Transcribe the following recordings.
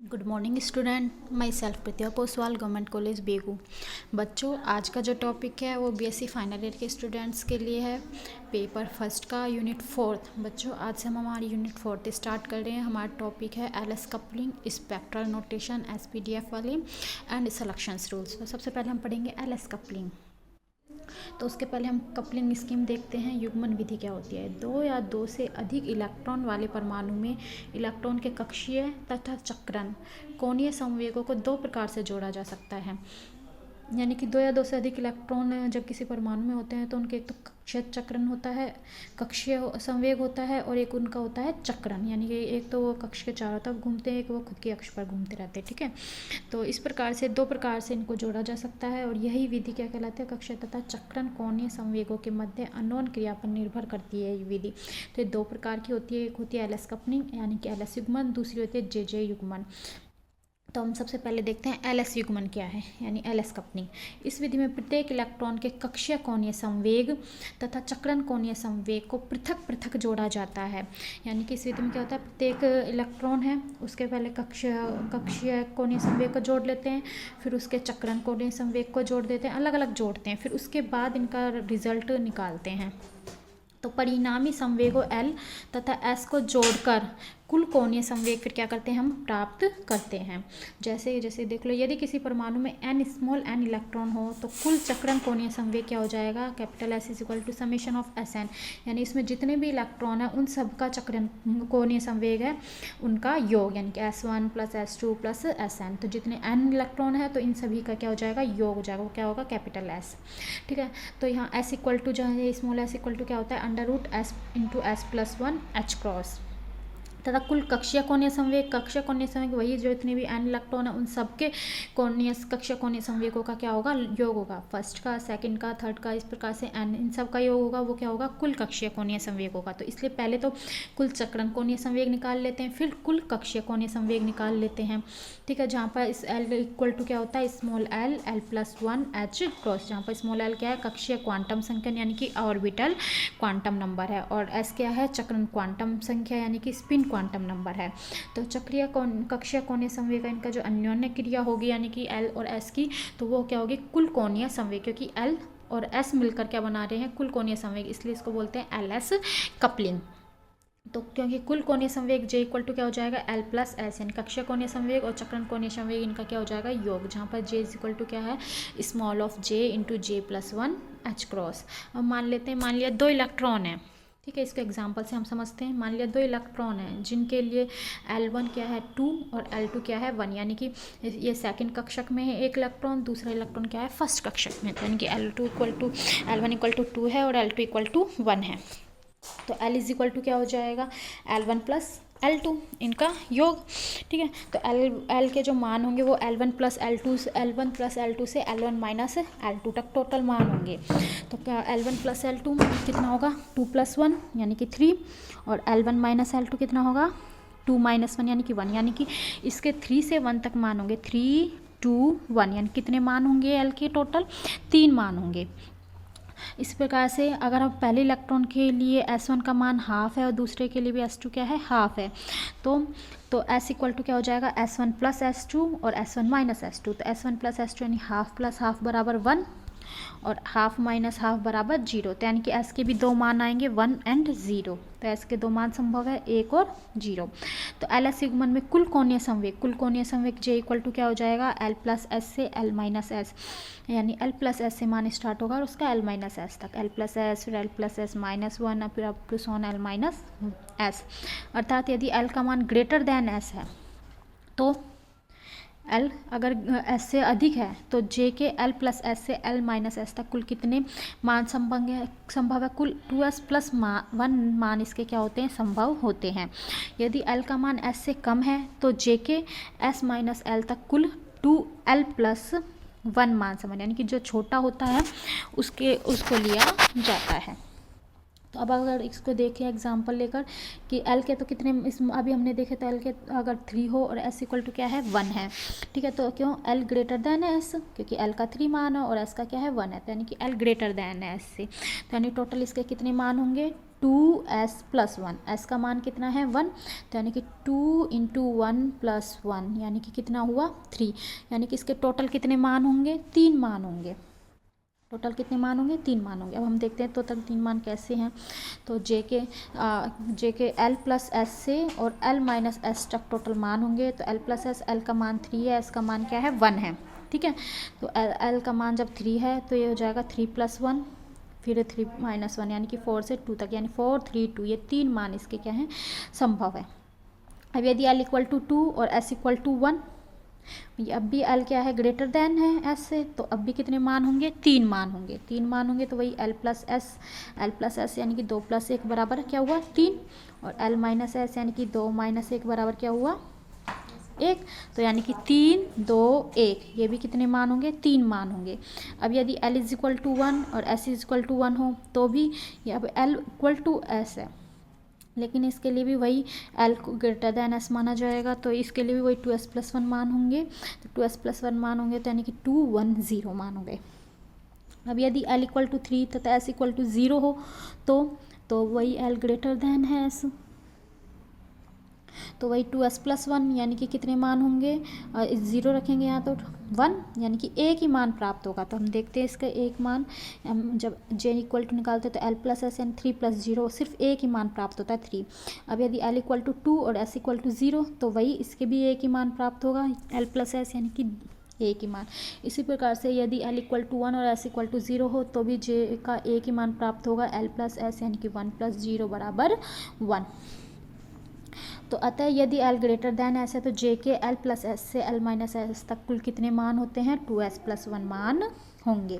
Good morning student, myself Pratibha Poswal, government college Begu. बच्चों, आज का जो टॉपिक है वो बीएससी फाइनल ईयर के स्टूडेंट्स के लिए है। पेपर फर्स्ट का यूनिट फोर्थ। बच्चों, आज से हम हमारी यूनिट फोर्थ स्टार्ट कर रहे हैं। हमारा टॉपिक है LS coupling, spectral notation, SPDF वाली एंड सिलेक्शंस रूल्स। तो सबसे पहले हम पढ़ेंगे एलएस कपलिंग। तो उसके पहले हम कपलिंग स्कीम देखते हैं। युग्मन विधि क्या होती है? दो या दो से अधिक इलेक्ट्रॉन वाले परमाणु में इलेक्ट्रॉन के कक्षीय तथा चक्रण कोणीय संवेगों को दो प्रकार से जोड़ा जा सकता है। यानी कि दो या दो से अधिक इलेक्ट्रॉन जब किसी परमाणु में होते हैं तो उनके एक तो कक्षीय चक्रण होता है, कक्षीय संवेग होता है, और एक उनका होता है चक्रण। यानी कि एक तो वो कक्ष के चारों तरफ घूमते हैं, एक वो खुद के अक्ष पर घूमते रहते हैं। ठीक है, तो इस प्रकार से दो प्रकार से इनको जोड़ा जा सकता है, और यही विधि क्या कहलाती है? कक्षीय तथा चक्रण कोणीय संवेगों के मध्य अनोन क्रिया पर निर्भर करती है ये विधि। तो ये दो प्रकार की होती है। एक होती है एलएस कपलिंग यानी कि एलएस युग्मन, दूसरी होती है जेजे युग्मन। तो हम सबसे पहले देखते हैं एलएस युग्मन क्या है, यानी एलएस कपलिंग। इस विधि में प्रत्येक इलेक्ट्रॉन के कक्षीय कोणीय संवेग तथा चक्रण कोणीय संवेग को पृथक पृथक जोड़ा जाता है। यानी कि इस विधि में क्या होता है? प्रत्येक इलेक्ट्रॉन है उसके पहले कक्षीय कोणीय संवेग को जोड़ लेते हैं, फिर उसके चक्रण कोणीय संवेग को जोड़ देते हैं, अलग अलग जोड़ते हैं, फिर उसके बाद इनका रिजल्ट निकालते हैं। तो परिणामी संवेगों L तथा S को जोड़कर कुल कोणीय संवेग फिर क्या करते हैं? हम प्राप्त करते हैं। जैसे देख लो, यदि किसी परमाणु में n इलेक्ट्रॉन हो तो कुल चक्रण कोणीय संवेग क्या हो जाएगा? Capital S is equal to summation of Sn। यानी इसमें जितने भी इलेक्ट्रॉन है उन सब का चक्रण कोणीय संवेग है उनका योग, यानी कि S1 plus S2 plus Sn। तो जितने n इलेक्ट्रॉन है तो इन सभी का क्या हो जाएगा? योग हो जाएगा। वो क्या होगा? Capital S। ठीक है, तो यहाँ S इक्वल टू जो है स्मॉल s इक्वल टू क्या होता है? Under root S into S+1 तथा कुल कक्षीय कोणीय संवेग वही जो इतने भी n इलेक्ट्रॉन है उन सबके कक्षीय कोणीय संवेगों का क्या होगा? योग होगा। फर्स्ट का, सेकंड का, थर्ड का, इस प्रकार से n इन सब का योग होगा। वो क्या होगा? कुल कक्षीय कोणीय संवेग होगा। तो इसलिए पहले तो कुल चक्रण कोणीय संवेग निकाल लेते हैं, फिर कुल कक्षीय कोणीय संवेग निकाल लेते हैं। ठीक है, जहाँ पर इस l इक्वल टू क्या होता है? Small l L+1 H cross, जहाँ पर स्मॉल l क्या है? कक्षीय क्वांटम संख्या यानी कि ऑर्बिटल क्वांटम नंबर है, और s क्या है? चक्रण क्वांटम संख्या यानी कि स्पिन क्वांटम नंबर है। तो चक्रीय कक्षीय कोणीय संवेग इनका जो अन्योन्य क्रिया होगी यानी कि L और S की, तो वो क्या होगी? कुल कोणीय संवेग, क्योंकि L और S मिलकर क्या बना रहे हैं? कुल कोणीय संवेग, इसलिए इसको बोलते हैं एलएस कपलिंग। तो क्योंकि कुल कोणीय संवेग J इक्वल टू क्या हो जाएगा? L+S, यानी कक्षीय कोणीय संवेग और चक्रण कोणीय संवेग इनका क्या हो जाएगा? योग, जहाँ पर J इज इक्वल टू क्या है? Small of J into J+1 H cross. अब मान लेते हैं, मान लिया दो इलेक्ट्रॉन है। ठीक है, इसके एग्जाम्पल से हम समझते हैं। मान लिया दो इलेक्ट्रॉन हैं जिनके लिए L1 क्या है? 2 और L2 क्या है? 1। यानी कि ये सेकंड कक्षक में है एक इलेक्ट्रॉन, दूसरा इलेक्ट्रॉन क्या है? फर्स्ट कक्षक में। यानी कि L1 इक्वल टू 2 है और L2 इक्वल टू 1 है। तो L इज इक्वल टू क्या हो जाएगा? L1 प्लस L2 इनका योग। ठीक है, तो L के जो मान होंगे वो L1 प्लस L2 से L1 माइनस L2 तक टोटल मान होंगे। तो क्या L1 प्लस L2 कितना होगा? 2 + 1 यानी कि 3, और L1 माइनस L2 कितना होगा? 2 - 1 यानी कि 1। यानी कि इसके 3 से 1 तक मान होंगे। 3, 2, 1 यानी कितने मान होंगे? L के टोटल 3 मान होंगे। इस प्रकार से अगर हम पहले इलेक्ट्रॉन के लिए S1 का मान हाफ है और दूसरे के लिए भी S2 क्या है? हाफ है, तो S इक्वल टू क्या हो जाएगा? S1 प्लस S2 और S1 माइनस S2। तो S1 प्लस S2 यानी हाफ प्लस हाफ बराबर 1 और हाफ माइनस हाफ बराबर 0। तो यानी कि S के भी दो मान आएंगे, 1 और 0। तो S के दो मान संभव है, 1 और 0। तो एलएस युग्मन में कुल कोणीय संवेग J इक्वल टू क्या हो जाएगा? L+S से L-S, यानी L+S से मान स्टार्ट होगा और उसका L-S तक, L+S फिर L+S -1 फिर अप टू सोन L-S। अर्थात यदि L का मान ग्रेटर देन S है तो L अगर S से अधिक है तो J के L+S से L-S तक कुल कितने मान संभव है? कुल 2S + 1 मान इसके क्या होते हैं? संभव होते हैं। यदि L का मान S से कम है तो J के S-L तक कुल 2L+1 मान संभव, यानी कि जो छोटा होता है उसको लिया जाता है। तो अब अगर इसको देखें एग्जांपल लेकर कि L के तो कितने अभी हमने देखे तो L के अगर 3 हो और S इक्वल टू क्या है? 1 है। ठीक है, तो क्यों? L ग्रेटर देन S, क्योंकि L का 3 मान है और S का क्या है? 1 है, तो यानी कि L ग्रेटर देन S से। तो यानी टोटल इसके कितने मान होंगे? 2s+1, s का मान कितना है 1, तो यानी कि 2 × 1 + 1 यानी कि कितना हुआ 3, यानी कि इसके टोटल कितने मान होंगे 3 मान होंगे। टोटल कितने मान होंगे 3 मान होंगे। अब हम देखते हैं टोटल 3 मान कैसे हैं। तो जे के l+s से और l-s तक टोटल मान होंगे। तो l+s, l का मान 3 है, s का मान क्या है 1 है, ठीक है। तो l का मान जब 3 है तो ये हो जाएगा 3+1 फिर 3-1 यानी कि 4 से 2 तक, यानी 4, 3, 2 ये 3 मान इसके क्या हैं संभव है। अब यदि l = 2 और s = 1, अब भी l क्या है ग्रेटर देन है s से, तो अब भी कितने मान होंगे 3 मान होंगे। 3 मान होंगे तो वही l+s यानी कि 2 + 1 बराबर क्या हुआ 3, और l-s यानी कि 2 - 1 बराबर क्या हुआ 1, तो यानी कि 3, 2, 1 ये भी कितने मान होंगे 3 मान होंगे। अब यदि l = 1 और s = 1 हो तो भी अब l = s है, लेकिन इसके लिए भी वही l को ग्रेटर देन s माना जाएगा, तो इसके लिए भी वही 2s+1 मान होंगे। तो 2s+1 मान होंगे तो यानी कि 2, 1, 0 मान होंगे। अब यदि l = 3 तथा s = 0 हो तो वही l ग्रेटर देन है s, तो वही 2s+1 यानी कि कितने मान होंगे 0 रखेंगे यहाँ तो 1 यानी कि एक ही मान प्राप्त होगा। तो हम देखते हैं इसका एक मान, जब j = निकालते हैं तो l+s यानी 3 + 0 सिर्फ एक ही मान प्राप्त होता है 3। अब यदि l = 2 और s = 0 तो वही इसके भी एक ही मान प्राप्त होगा l+s यानी कि एक ही मान। इसी प्रकार से यदि l = 1 और s = 0 हो तो भी j का एक ही मान प्राप्त होगा l+s यानी कि 1 + 0 = 1। तो अतः यदि l ग्रेटर देन s है तो j के l+s से l-s तक कुल कितने मान होते हैं 2s+1 मान होंगे।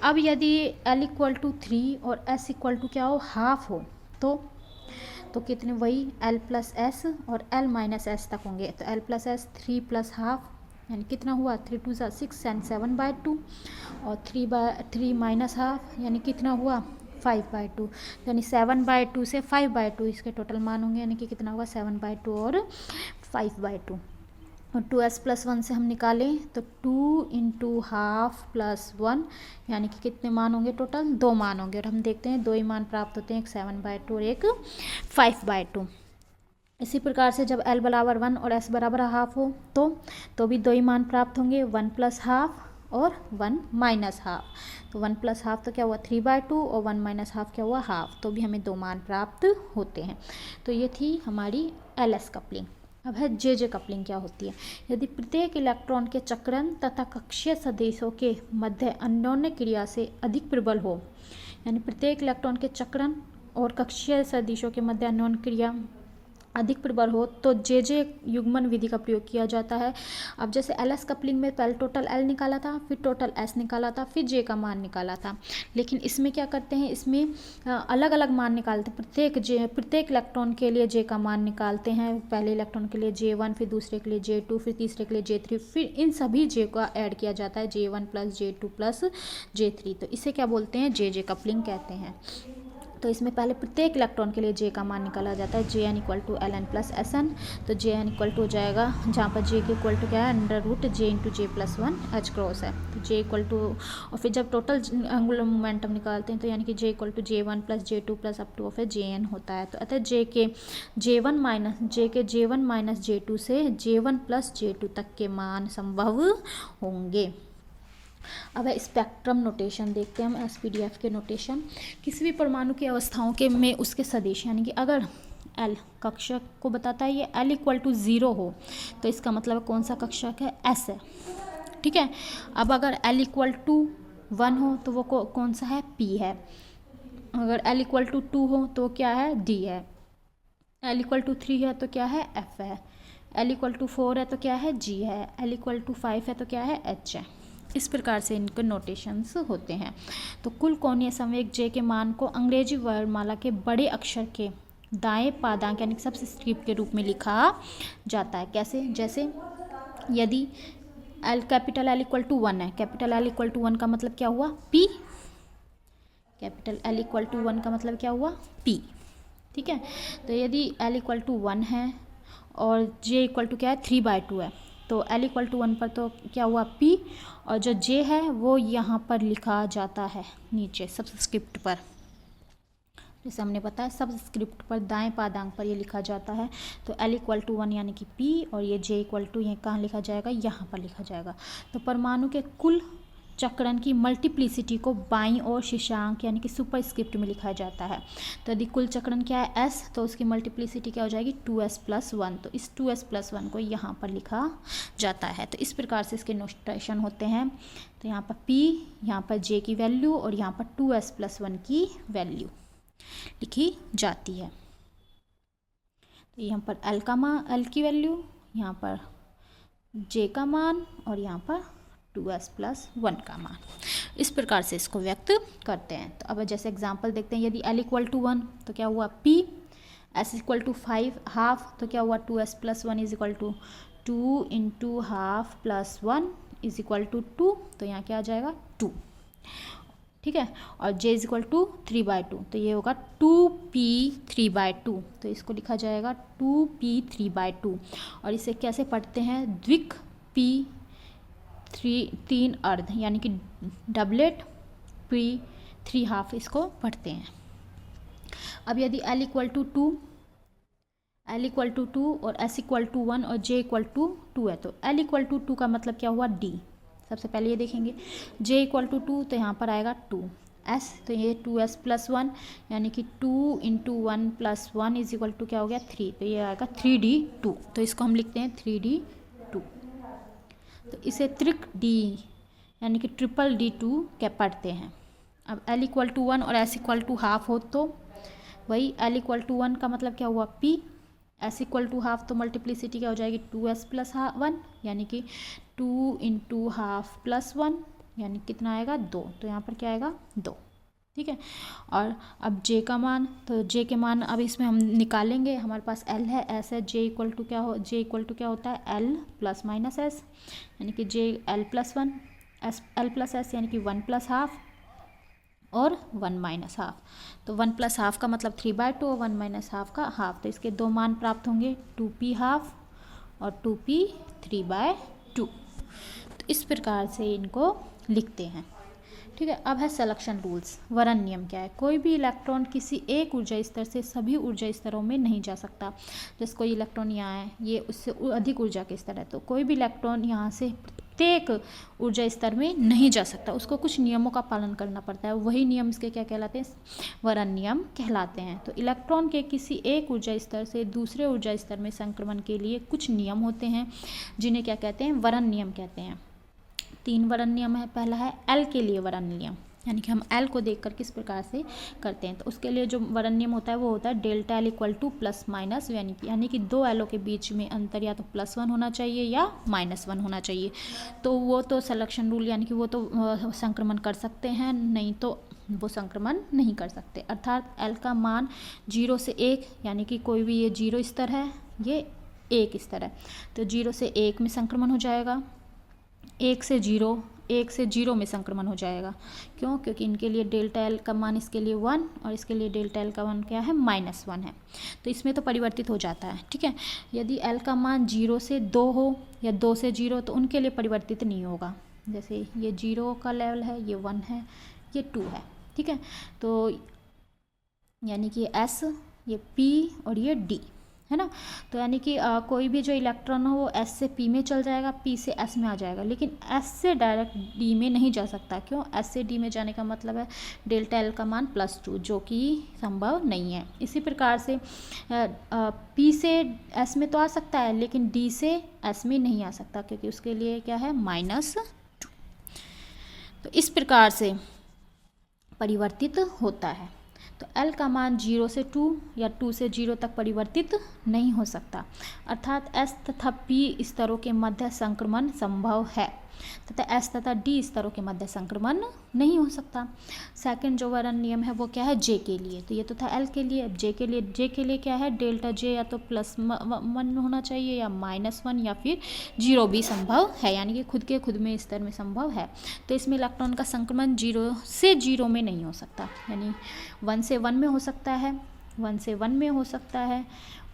अब यदि l = 3 और s = क्या हो हाफ हो तो कितने वही l+s और l-s तक होंगे। तो l+s 3 + हाफ यानी कितना हुआ 3 × 2 = 6 यानी 7/2 और 3 - हाफ यानी कितना हुआ 5/2, यानी 7/2 से 5/2 इसके टोटल मान होंगे, यानी कि कितना होगा 7/2 और 5/2। और 2s+1 से हम निकालें तो 2 × हाफ + 1 यानी कि कितने मान होंगे टोटल 2 मान होंगे। और हम देखते हैं 2 ही मान प्राप्त होते हैं, एक 7/2 और एक 5/2। इसी प्रकार से जब l = 1 और s = हाफ हो तो भी 2 ही मान प्राप्त होंगे, 1 + हाफ और 1 - हाफ। तो 1 + हाफ तो क्या हुआ 3/2 और 1 - हाफ क्या हुआ हाफ, तो भी हमें 2 मान प्राप्त होते हैं। तो ये थी हमारी LS कपलिंग। अब है JJ कपलिंग क्या होती है। यदि प्रत्येक इलेक्ट्रॉन के चक्रण तथा कक्षीय सदिशों के मध्य अन्योन्य क्रिया से अधिक प्रबल हो, यानी प्रत्येक इलेक्ट्रॉन के चक्रण और कक्षीय सदिशों के मध्य अन्योन्य क्रिया अधिक प्रबल हो तो JJ युग्मन विधि का प्रयोग किया जाता है। अब जैसे LS कपलिंग में पहले टोटल L निकाला था, फिर टोटल S निकाला था, फिर J का मान निकाला था, लेकिन इसमें क्या करते हैं, इसमें अलग अलग मान निकालते हैं। प्रत्येक इलेक्ट्रॉन के लिए J का मान निकालते हैं। पहले इलेक्ट्रॉन के लिए J1, फिर दूसरे के लिए J2, फिर तीसरे के लिए J3, फिर इन सभी J का ऐड किया जाता है J1 + J2 + J3। तो इसे क्या बोलते हैं JJ कपलिंग कहते हैं। तो इसमें पहले प्रत्येक इलेक्ट्रॉन के लिए J का मान निकाला जाता है, Jn = Ln + Sn। तो Jn = हो जाएगा जहाँ पर J के इक्वल टू क्या है √J × J + 1 H× है। तो J = और फिर जब टोटल एंगुलर मोमेंटम निकालते हैं तो यानी कि J = J1 + J2 + up to फिर Jn होता है। तो अतः J के J1 - J2 से J1 + J2 तक के मान संभव होंगे। अब है स्पेक्ट्रम नोटेशन देखते हैं हम SPDF के नोटेशन। किसी भी परमाणु की अवस्थाओं के में उसके सदिश, यानी कि अगर L कक्षक को बताता है ये L = 0 हो तो इसका मतलब कौन सा कक्षक है S है, ठीक है। अब अगर L = 1 हो तो वो कौन सा है P है। अगर L = 2 हो तो क्या है D है। L = 3 है तो क्या है F है। L = 4 है तो क्या है G है। L = 5 है तो क्या है H है। इस प्रकार से इनके नोटेशंस होते हैं। तो कुल कोणीय संवेग J के मान को अंग्रेजी वर्णमाला के बड़े अक्षर के दाएं पादांक यानी सबस्क्रिप्ट के रूप में लिखा जाता है। कैसे, जैसे यदि कैपिटल L = 1 है, कैपिटल L = 1 का मतलब क्या हुआ P, कैपिटल L = 1 का मतलब क्या हुआ P, ठीक है। तो यदि L = 1 है और J = क्या है 3/2 है, तो L = 1 पर तो क्या हुआ P, और जो J है वो यहाँ पर लिखा जाता है नीचे सबस्क्रिप्ट पर। जैसे हमने बताया सब स्क्रिप्ट पर दाएं पादांक पर ये लिखा जाता है। तो L = 1 यानी कि P, और ये J = ये कहाँ लिखा जाएगा, यहाँ पर लिखा जाएगा। तो परमाणु के कुल चक्रण की मल्टीप्लिसिटी को बाईं ओर शीर्षांक यानी कि सुपर स्क्रिप्ट में लिखा जाता है। तो यदि कुल चक्रण क्या है S, तो उसकी मल्टीप्लिसिटी क्या हो जाएगी 2s+1। तो इस 2s+1 को यहाँ पर लिखा जाता है। तो इस प्रकार से इसके नोटेशन होते हैं। तो यहाँ पर P, यहाँ पर J की वैल्यू और यहाँ पर 2s+1 की वैल्यू लिखी जाती है। तो यहाँ पर L की वैल्यू, यहाँ पर J का मान और यहाँ पर 2s+1 का मान। इस प्रकार से इसको व्यक्त करते हैं। तो अब जैसे एग्जांपल देखते हैं, यदि L = 1 तो क्या हुआ P, S = 5 हाफ तो क्या हुआ 2s+1 = 2 × हाफ + 1 = 2। तो यहाँ क्या आ जाएगा 2, ठीक है। और J = 3/2 तो ये होगा 2p3/2। तो इसको लिखा जाएगा 2p3/2। और इसे कैसे पढ़ते हैं, द्विक p 3 अर्ध यानी कि डबलेट p 3 हाफ इसको पढ़ते हैं। अब यदि L = 2 और S = 1 और J = 2 है, तो L = 2 का मतलब क्या हुआ D। सबसे पहले ये देखेंगे J = 2 तो यहाँ पर आएगा 2, S तो ये 2s+1 यानी कि 2 × 1 + 1 = क्या हो गया 3। तो ये आएगा 3D2। तो इसको हम लिखते हैं 3D2। तो इसे त्रिक D यानी कि ट्रिपल D2 क्या पढ़ते हैं। अब L = 1 और S = हाफ हो तो वही L = 1 का मतलब क्या हुआ P, S = हाफ तो मल्टीप्लिसिटी क्या हो जाएगी 2s+1 यानी कि 2 × हाफ + 1 यानी कितना आएगा 2। तो यहाँ पर क्या आएगा 2, ठीक है। और अब J का मान, तो J के मान अब इसमें हम निकालेंगे। हमारे पास L है, S है, J = क्या होता है L ± S यानी कि J L+1, L+S यानी कि 1 + हाफ और 1 - हाफ। तो 1 + हाफ का मतलब 3/2 और 1 - हाफ का हाफ। तो इसके दो मान प्राप्त होंगे 2p हाफ और 2p 3/2। तो इस प्रकार से इनको लिखते हैं, ठीक है। अब है सिलेक्शन रूल्स। वरण नियम क्या है, कोई भी इलेक्ट्रॉन किसी एक ऊर्जा स्तर से सभी ऊर्जा स्तरों में नहीं जा सकता। जैसे कोई इलेक्ट्रॉन यहाँ है, ये उससे अधिक ऊर्जा के स्तर है, तो कोई भी इलेक्ट्रॉन यहाँ से प्रत्येक ऊर्जा स्तर में नहीं जा सकता। उसको कुछ नियमों का पालन करना पड़ता है। वही नियम इसके क्या कहलाते हैं, वरण नियम कहलाते हैं। तो इलेक्ट्रॉन के किसी एक ऊर्जा स्तर से दूसरे ऊर्जा स्तर में संक्रमण के लिए कुछ नियम होते हैं, जिन्हें क्या कहते हैं, वरण नियम कहते हैं। 3 वरण नियम है। पहला है L के लिए वरण नियम, यानी कि हम L को देखकर किस प्रकार से करते हैं। तो उसके लिए जो वरण नियम होता है वो होता है ΔL = +- यानी कि दो एलो के बीच में अंतर या तो +1 होना चाहिए या -1 होना चाहिए। तो वो तो सिलेक्शन रूल यानी कि वो तो संक्रमण कर सकते हैं, नहीं तो वो संक्रमण नहीं कर सकते। अर्थात L का मान 0 से 1 यानी कि कोई भी ये 0 स्तर है, ये 1 स्तर है, तो 0 से 1 में संक्रमण हो जाएगा। 1 से 0 में संक्रमण हो जाएगा। क्यों? क्योंकि इनके लिए ΔL का मान इसके लिए 1 और इसके लिए ΔL का मान क्या है -1 है, तो इसमें तो परिवर्तित हो जाता है, ठीक है। यदि L का मान 0 से 2 हो या 2 से 0 तो उनके लिए परिवर्तित नहीं होगा। जैसे ये 0 का लेवल है, ये 1 है, ये 2 है, ठीक है। तो यानी कि S, ये P और ये D है ना। तो यानी कि कोई भी जो इलेक्ट्रॉन हो वो S से P में चल जाएगा, P से S में आ जाएगा, लेकिन S से डायरेक्ट D में नहीं जा सकता। क्यों? S से D में जाने का मतलब है ΔL का मान +2, जो कि संभव नहीं है। इसी प्रकार से P से S में तो आ सकता है, लेकिन D से S में नहीं आ सकता, क्योंकि उसके लिए क्या है -2। तो इस प्रकार से परिवर्तित होता है। तो L का मान 0 से 2 या 2 से 0 तक परिवर्तित नहीं हो सकता। अर्थात S तथा P स्तरों के मध्य संक्रमण संभव है तथा S तथा D स्तरों के मध्य संक्रमण नहीं हो सकता। सेकंड जो वरण नियम है वो क्या है, J के लिए। तो ये तो था L के लिए। अब J के लिए क्या है, ΔJ या तो +1 होना चाहिए या -1 या फिर 0 भी संभव है, यानी कि खुद में स्तर में संभव है। तो इसमें इलेक्ट्रॉन का संक्रमण 0 से 0 में नहीं हो सकता, यानी 1 से 1 में हो सकता है, 1 से 1 में हो सकता है,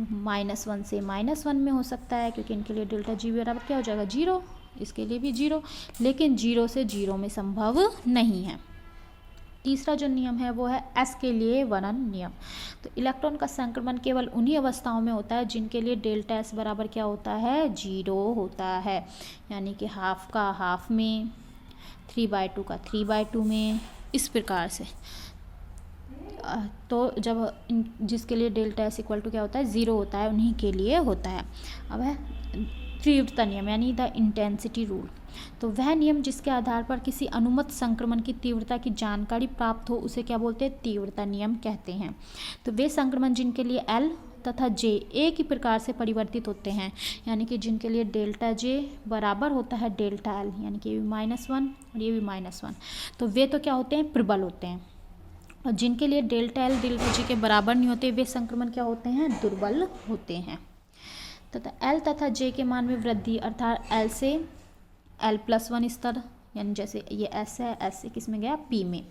-1 से -1 में हो सकता है, क्योंकि इनके लिए ΔG बराबर क्या हो जाएगा 0, इसके लिए भी 0, लेकिन 0 से 0 में संभव नहीं है, तीसरा जो नियम है वो है एस के लिए वर्णन नियम। तो इलेक्ट्रॉन का संक्रमण केवल उन्हीं अवस्थाओं में होता है जिनके लिए डेल्टा एस बराबर क्या होता है, 0 होता है। यानी कि हाफ का हाफ में, 3/2 का 3/2 में, इस प्रकार से। तो जब जिसके लिए डेल्टा एस इक्वल टू क्या होता है, 0 होता है, उन्हीं के लिए होता है। अब है तीव्रता नियम यानी द इंटेंसिटी रूल। तो वह नियम जिसके आधार पर किसी अनुमत संक्रमण की तीव्रता की जानकारी प्राप्त हो उसे क्या बोलते हैं, तीव्रता नियम कहते हैं। तो वे संक्रमण जिनके लिए एल तथा जे एक ही प्रकार से परिवर्तित होते हैं, यानी कि जिनके लिए डेल्टा जे बराबर होता है डेल्टा एल, यानी कि ये भी -1 और ये भी -1, तो वे तो क्या होते हैं, प्रबल होते हैं। और जिनके लिए डेल्टा एल डेल्टा जे के बराबर नहीं होते, वे संक्रमण क्या होते हैं, दुर्बल होते हैं। तथा एल तथा जे के मान में वृद्धि अर्थात एल से L+1 स्तर, यानी जैसे ये S है, S से किस में गया, P में,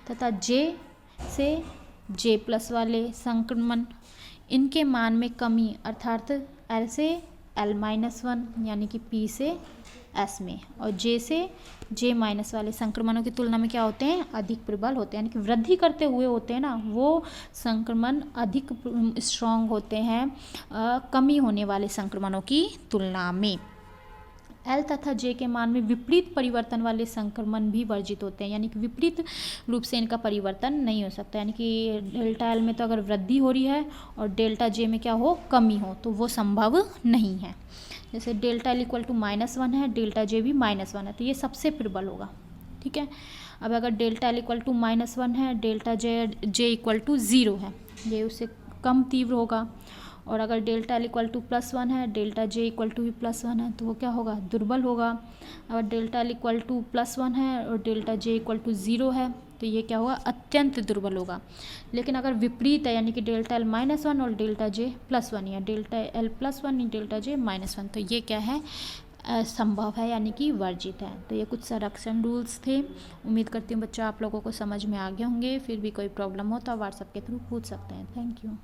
तथा J से J+ वाले संक्रमण, इनके मान में कमी अर्थात L से L-1 यानी कि P से S में, और J से J- वाले संक्रमणों की तुलना में क्या होते हैं, अधिक प्रबल होते हैं। यानी कि वृद्धि करते हुए होते हैं ना, वो संक्रमण अधिक स्ट्रॉन्ग होते हैं कमी होने वाले संक्रमणों की तुलना में। एल तथा जे के मान में विपरीत परिवर्तन वाले संक्रमण भी वर्जित होते हैं, यानी कि विपरीत रूप से इनका परिवर्तन नहीं हो सकता। यानी कि डेल्टा एल में तो अगर वृद्धि हो रही है और डेल्टा जे में क्या हो, कमी हो, तो वो संभव नहीं है। जैसे डेल्टा एल इक्वल टू -1 है, डेल्टा जे भी -1 है, तो ये सबसे प्रबल होगा। ठीक है। अब अगर डेल्टा एल इक्वल टू -1 है, डेल्टा जे इक्वल टू 0 है, ये उससे कम तीव्र होगा। और अगर डेल्टा एल इक्वल टू +1 है, डेल्टा जे इक्वल टू भी +1 है, तो वो क्या होगा, दुर्बल होगा। अगर डेल्टा एल इक्वल टू +1 है और डेल्टा जे इक्वल टू 0 है, तो ये क्या होगा, अत्यंत दुर्बल होगा। लेकिन अगर विपरीत है, यानी कि डेल्टा एल -1 और डेल्टा जे +1 या डेल्टा एल +1 डेल्टा जे -1, तो ये क्या है, संभव है, यानी कि वर्जित है। तो ये कुछ संरक्षण रूल्स थे। उम्मीद करती हूँ बच्चों आप लोगों को समझ में आ गए होंगे। फिर भी कोई प्रॉब्लम हो तो आप व्हाट्सएप के थ्रू पूछ सकते हैं। Thank you.